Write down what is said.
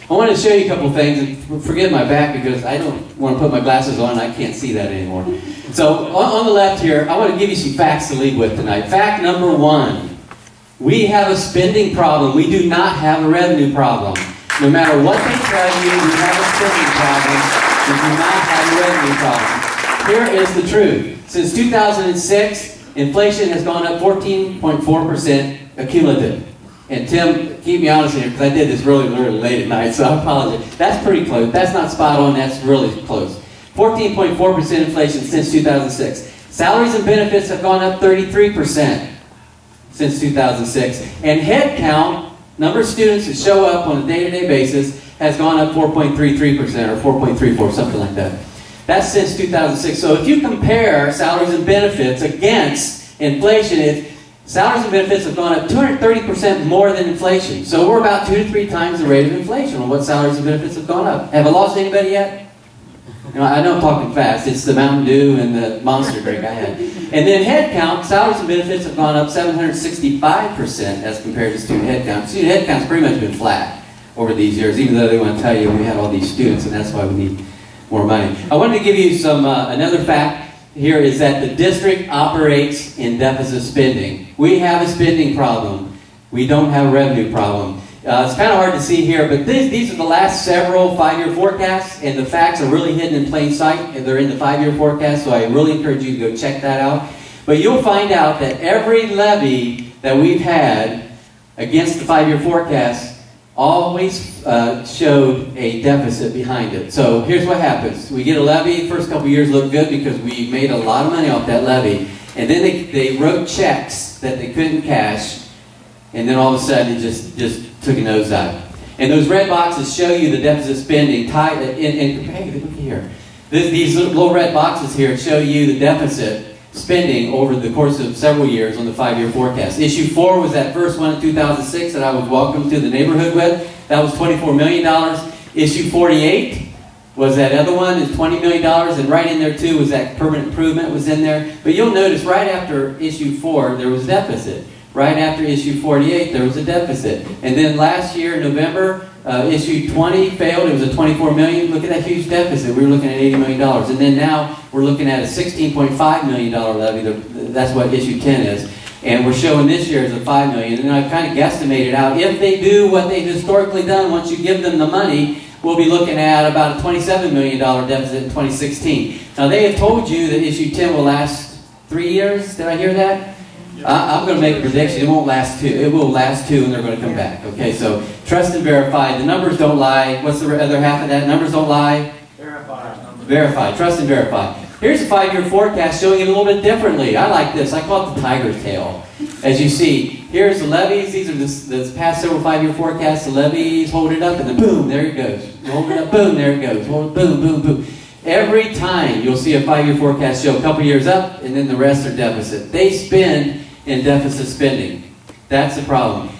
I want to show you a couple things, and forgive my back because I don't want to put my glasses on and I can't see that anymore. So on the left here, I want to give you some facts to lead with tonight. Fact number one, we have a spending problem. We do not have a revenue problem. No matter what they tell you, we have a spending problem. We do not have a revenue problem. Here is the truth. Since 2006, inflation has gone up 14.4% cumulative. And Tim, keep me honest here because I did this really late at night, so I apologize. That's pretty close. That's not spot on. That's really close. 14.4% inflation since 2006. Salaries and benefits have gone up 33% since 2006. And head count, number of students that show up on a day-to-day basis, has gone up 4.33% or 4.34, something like that. That's since 2006. So if you compare salaries and benefits against inflation, salaries and benefits have gone up 230% more than inflation. So we're about 2 to 3 times the rate of inflation on what salaries and benefits have gone up. Have I lost anybody yet? I know I'm talking fast. It's the Mountain Dew and the Monster drink I had. And then head count, salaries and benefits have gone up 765% as compared to student head count. Student head count's pretty much been flat over these years, even though they want to tell you we had all these students and that's why we need more money. I wanted to give you some another fact here is that the district operates in deficit spending. We have a spending problem. We don't have a revenue problem. It's kind of hard to see here, but these are the last several 5-year forecasts, and the facts are really hidden in plain sight, and they're in the 5-year forecast, so I really encourage you to go check that out. But you'll find out that every levy that we've had against the 5-year forecast always showed a deficit behind it. So here's what happens. We get a levy, first couple years look good because we made a lot of money off that levy, and then they wrote checks that they couldn't cash, and then all of a sudden it just took a nosedive. And those red boxes show you the deficit spending tied hey, look here. These little red boxes here show you the deficit spending over the course of several years on the 5-year forecast. Issue 4 was that first one in 2006 that I was welcomed to the neighborhood with. That was $24 million. Issue 48 was that other one, is $20 million, and right in there too was that permanent improvement was in there. But you'll notice right after issue 4 there was a deficit. Right after issue 48, there was a deficit. And then last year, November, issue 20 failed. It was a $24 million. Look at that huge deficit. We were looking at $80 million. And then now we're looking at a $16.5 million levy. That's what issue 10 is. And we're showing this year as a $5 million. And I've kind of guesstimated out, if they do what they've historically done, once you give them the money, we'll be looking at about a $27 million deficit in 2016. Now, they have told you that issue 10 will last 3 years. Did I hear that? I'm going to make a prediction. It won't last 2. It will last 2 and they're going to come back. Okay, so trust and verify. The numbers don't lie. What's the other half of that? Numbers don't lie? Verify. Verify. Trust and verify. Here's a 5-year forecast showing it a little bit differently. I like this. I call it the tiger's tail. As you see, here's the levies. These are the past several 5-year forecasts. The levies, hold it up, and then boom, there it goes. Hold it up, boom, there it goes. Hold, boom, boom, boom. Every time you'll see a 5-year forecast show a couple years up, and then the rest are deficit. They spend in deficit spending. That's the problem.